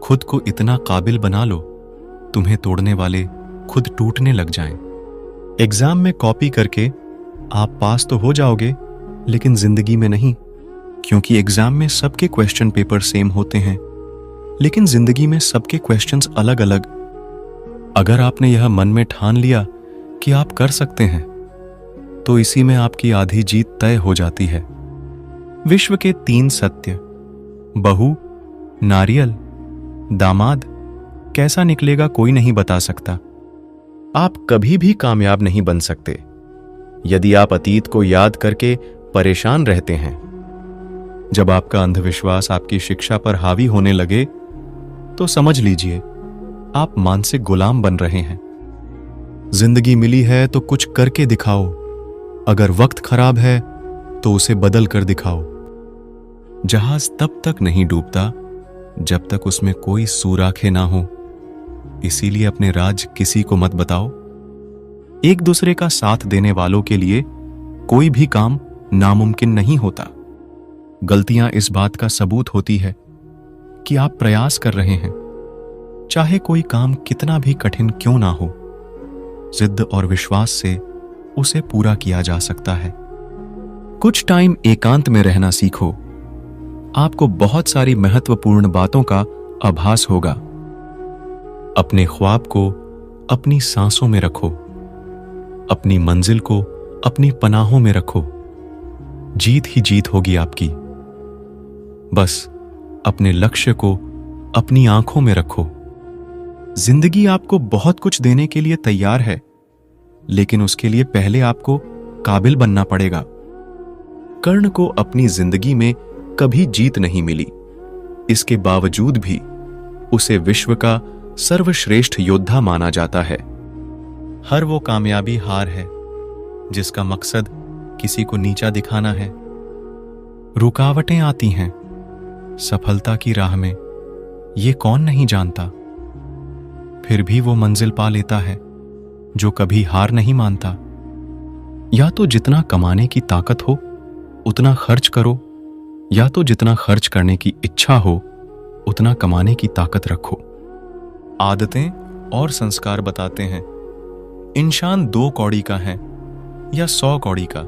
खुद को इतना काबिल बना लो, तुम्हें तोड़ने वाले खुद टूटने लग जाएं। एग्जाम में कॉपी करके आप पास तो हो जाओगे, लेकिन जिंदगी में नहीं, क्योंकि एग्जाम में सबके क्वेश्चन पेपर सेम होते हैं, लेकिन जिंदगी में सबके क्वेश्चंस अलग अलग। अगर आपने यह मन में ठान लिया कि आप कर सकते हैं, तो इसी में आपकी आधी जीत तय हो जाती है। विश्व के 3 सत्य, बहू, नारियल, दामाद, कैसा निकलेगा कोई नहीं बता सकता। आप कभी भी कामयाब नहीं बन सकते यदि आप अतीत को याद करके परेशान रहते हैं। जब आपका अंधविश्वास आपकी शिक्षा पर हावी होने लगे, तो समझ लीजिए आप मानसिक गुलाम बन रहे हैं। जिंदगी मिली है तो कुछ करके दिखाओ, अगर वक्त खराब है तो उसे बदल कर दिखाओ। जहाज तब तक नहीं डूबता जब तक उसमें कोई सुराखें ना हो, इसीलिए अपने राज किसी को मत बताओ। एक दूसरे का साथ देने वालों के लिए कोई भी काम नामुमकिन नहीं होता। गलतियां इस बात का सबूत होती है कि आप प्रयास कर रहे हैं, चाहे कोई काम कितना भी कठिन क्यों ना हो। जिद्द और विश्वास से उसे पूरा किया जा सकता है। कुछ टाइम एकांत में रहना सीखो, आपको बहुत सारी महत्वपूर्ण बातों का आभास होगा। अपने ख्वाब को अपनी सांसों में रखो, अपनी मंजिल को अपनी पनाहों में रखो। जीत ही जीत होगी आपकी। बस अपने लक्ष्य को अपनी आंखों में रखो। जिंदगी आपको बहुत कुछ देने के लिए तैयार है, लेकिन उसके लिए पहले आपको काबिल बनना पड़ेगा। कर्ण को अपनी जिंदगी में कभी जीत नहीं मिली, इसके बावजूद भी उसे विश्व का सर्वश्रेष्ठ योद्धा माना जाता है। हर वो कामयाबी हार है जिसका मकसद किसी को नीचा दिखाना है। रुकावटें आती हैं सफलता की राह में, ये कौन नहीं जानता। फिर भी वो मंजिल पा लेता है जो कभी हार नहीं मानता। या तो जितना कमाने की ताकत हो उतना खर्च करो, या तो जितना खर्च करने की इच्छा हो उतना कमाने की ताकत रखो। आदतें और संस्कार बताते हैं इंसान 2 कौड़ी का है या 100 कौड़ी का।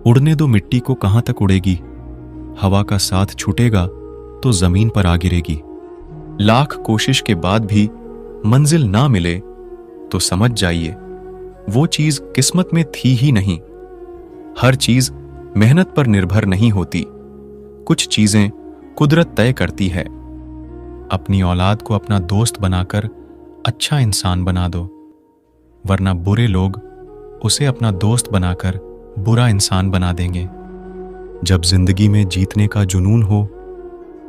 उड़ने दो मिट्टी को, कहां तक उड़ेगी। हवा का साथ छूटेगा तो जमीन पर आ गिरेगी। लाख कोशिश के बाद भी मंजिल ना मिले तो समझ जाइए वो चीज किस्मत में थी ही नहीं। हर चीज मेहनत पर निर्भर नहीं होती, कुछ चीजें कुदरत तय करती है। अपनी औलाद को अपना दोस्त बनाकर अच्छा इंसान बना दो, वरना बुरे लोग उसे अपना दोस्त बनाकर बुरा इंसान बना देंगे। जब जिंदगी में जीतने का जुनून हो,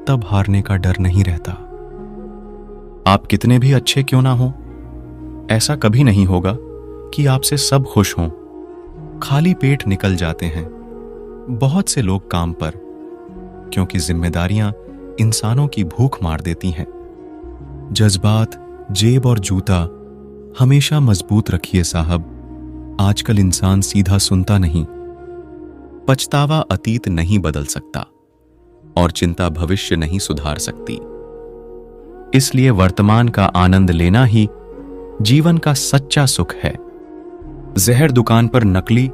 तब हारने का डर नहीं रहता। आप कितने भी अच्छे क्यों ना हो, ऐसा कभी नहीं होगा कि आपसे सब खुश हों। खाली पेट निकल जाते हैं बहुत से लोग काम पर, क्योंकि जिम्मेदारियां इंसानों की भूख मार देती हैं। जज्बात, जेब और जूता हमेशा मजबूत रखिए साहब। आजकल इंसान सीधा सुनता नहीं। पछतावा अतीत नहीं बदल सकता और चिंता भविष्य नहीं सुधार सकती। इसलिए वर्तमान का आनंद लेना ही जीवन का सच्चा सुख है। जहर दुकान पर नकली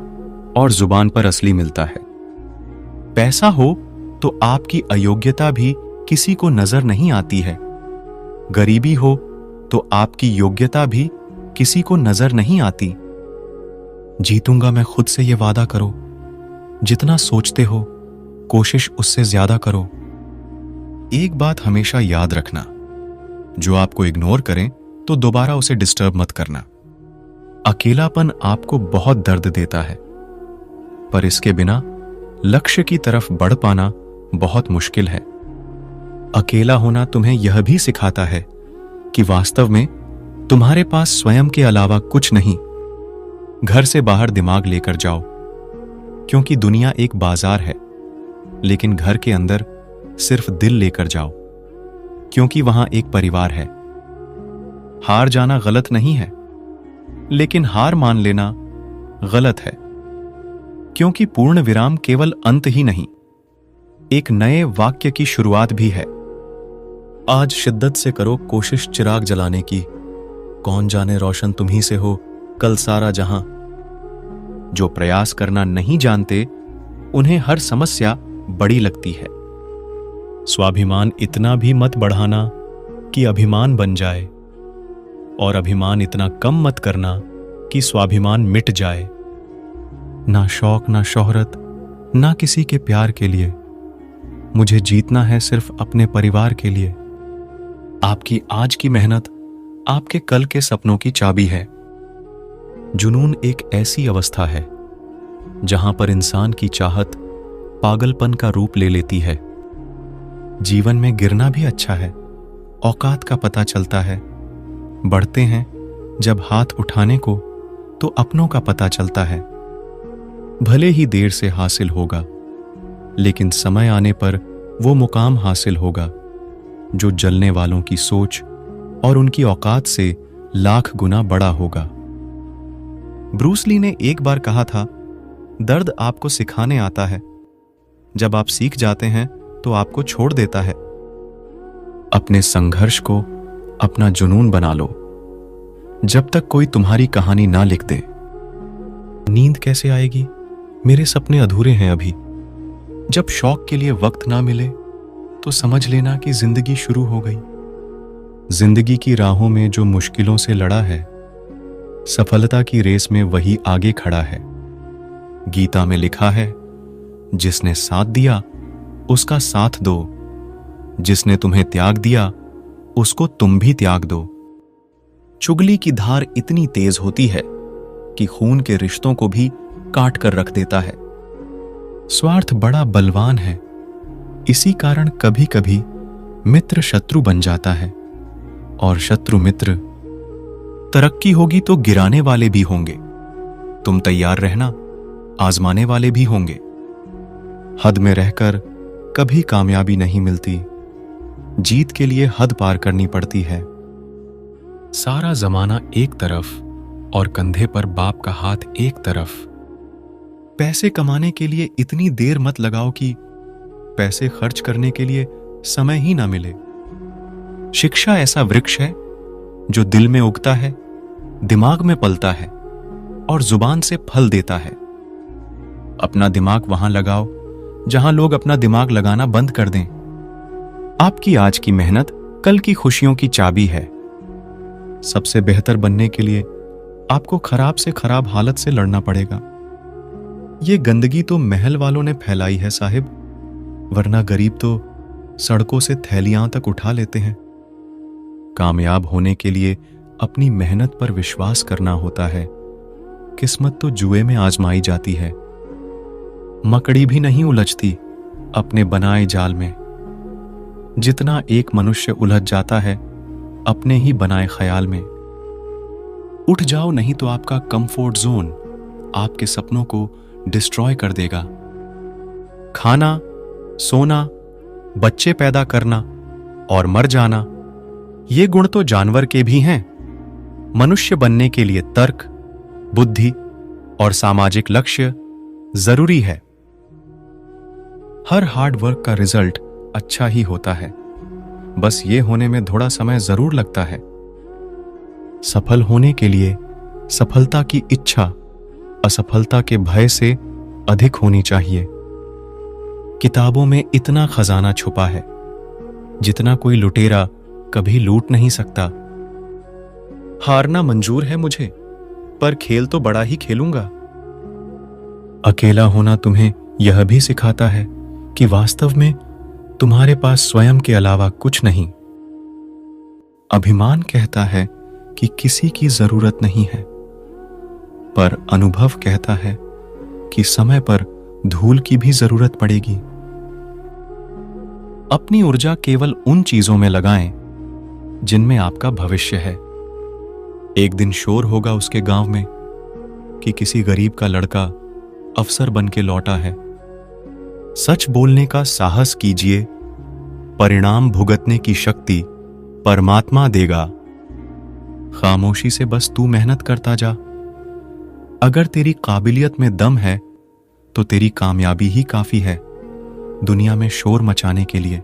और जुबान पर असली मिलता है। पैसा हो तो आपकी अयोग्यता भी किसी को नजर नहीं आती है। गरीबी हो तो आपकी योग्यता भी किसी को नजर नहीं आती। जीतूंगा मैं खुद से ये वादा करो। जितना सोचते हो कोशिश उससे ज्यादा करो। एक बात हमेशा याद रखना, जो आपको इग्नोर करें तो दोबारा उसे डिस्टर्ब मत करना। अकेलापन आपको बहुत दर्द देता है, पर इसके बिना लक्ष्य की तरफ बढ़ पाना बहुत मुश्किल है। अकेला होना तुम्हें यह भी सिखाता है कि वास्तव में तुम्हारे पास स्वयं के अलावा कुछ नहीं। घर से बाहर दिमाग लेकर जाओ, क्योंकि दुनिया एक बाजार है, लेकिन घर के अंदर सिर्फ दिल लेकर जाओ, क्योंकि वहां एक परिवार है। हार जाना गलत नहीं है, लेकिन हार मान लेना गलत है, क्योंकि पूर्ण विराम केवल अंत ही नहीं, एक नए वाक्य की शुरुआत भी है। आज शिद्दत से करो कोशिश चिराग जलाने की, कौन जाने रोशन तुम्ही से हो कल सारा जहां। जो प्रयास करना नहीं जानते उन्हें हर समस्या बड़ी लगती है। स्वाभिमान इतना भी मत बढ़ाना कि अभिमान बन जाए, और अभिमान इतना कम मत करना कि स्वाभिमान मिट जाए। ना शौक, ना शोहरत, ना किसी के प्यार के लिए, मुझे जीतना है सिर्फ अपने परिवार के लिए। आपकी आज की मेहनत आपके कल के सपनों की चाबी है। जुनून एक ऐसी अवस्था है जहां पर इंसान की चाहत पागलपन का रूप ले लेती है। जीवन में गिरना भी अच्छा है, औकात का पता चलता है। बढ़ते हैं जब हाथ उठाने को तो अपनों का पता चलता है। भले ही देर से हासिल होगा, लेकिन समय आने पर वो मुकाम हासिल होगा जो जलने वालों की सोच और उनकी औकात से लाख गुना बड़ा होगा। ब्रूस ली ने एक बार कहा था, दर्द आपको सिखाने आता है, जब आप सीख जाते हैं तो आपको छोड़ देता है। अपने संघर्ष को अपना जुनून बना लो, जब तक कोई तुम्हारी कहानी ना लिख दे। नींद कैसे आएगी, मेरे सपने अधूरे हैं अभी। जब शौक के लिए वक्त ना मिले तो समझ लेना कि जिंदगी शुरू हो गई। जिंदगी की राहों में जो मुश्किलों से लड़ा है, सफलता की रेस में वही आगे खड़ा है। गीता में लिखा है, जिसने साथ दिया उसका साथ दो, जिसने तुम्हें त्याग दिया उसको तुम भी त्याग दो। चुगली की धार इतनी तेज होती है कि खून के रिश्तों को भी काट कर रख देता है। स्वार्थ बड़ा बलवान है, इसी कारण कभी कभी मित्र शत्रु बन जाता है, और शत्रु मित्र। तरक्की होगी तो गिराने वाले भी होंगे, तुम तैयार रहना, आजमाने वाले भी होंगे। हद में रहकर कभी कामयाबी नहीं मिलती, जीत के लिए हद पार करनी पड़ती है। सारा जमाना एक तरफ और कंधे पर बाप का हाथ एक तरफ। पैसे कमाने के लिए इतनी देर मत लगाओ कि पैसे खर्च करने के लिए समय ही ना मिले। शिक्षा ऐसा वृक्ष है जो दिल में उगता है, दिमाग में पलता है और जुबान से फल देता है। अपना दिमाग वहां लगाओ जहां लोग अपना दिमाग लगाना बंद कर दें। आपकी आज की मेहनत कल की खुशियों की चाबी है। सबसे बेहतर बनने के लिए आपको खराब से खराब हालत से लड़ना पड़ेगा। ये गंदगी तो महल वालों ने फैलाई है साहिब, वरना गरीब तो सड़कों से थैलियां तक उठा लेते हैं। कामयाब होने के लिए अपनी मेहनत पर विश्वास करना होता है। किस्मत तो जुए में आजमाई जाती है। मकड़ी भी नहीं उलझती अपने बनाए जाल में, जितना एक मनुष्य उलझ जाता है अपने ही बनाए ख्याल में। उठ जाओ, नहीं तो आपका कंफर्ट जोन आपके सपनों को डिस्ट्रॉय कर देगा। खाना, सोना, बच्चे पैदा करना और मर जाना, ये गुण तो जानवर के भी हैं। मनुष्य बनने के लिए तर्क, बुद्धि और सामाजिक लक्ष्य जरूरी है। हर हार्ड वर्क का रिजल्ट अच्छा ही होता है, बस ये होने में थोड़ा समय जरूर लगता है। सफल होने के लिए सफलता की इच्छा असफलता के भय से अधिक होनी चाहिए। किताबों में इतना खजाना छुपा है जितना कोई लुटेरा कभी लूट नहीं सकता। हारना मंजूर है मुझे, पर खेल तो बड़ा ही खेलूंगा। अकेला होना तुम्हें यह भी सिखाता है कि वास्तव में तुम्हारे पास स्वयं के अलावा कुछ नहीं। अभिमान कहता है कि किसी की जरूरत नहीं है, पर अनुभव कहता है कि समय पर धूल की भी जरूरत पड़ेगी। अपनी ऊर्जा केवल उन चीजों में लगाएं जिनमें आपका भविष्य है। एक दिन शोर होगा उसके गांव में कि किसी गरीब का लड़का अफसर बन के लौटा है। सच बोलने का साहस कीजिए, परिणाम भुगतने की शक्ति परमात्मा देगा। खामोशी से बस तू मेहनत करता जा। अगर तेरी काबिलियत में दम है तो तेरी कामयाबी ही काफी है दुनिया में शोर मचाने के लिए।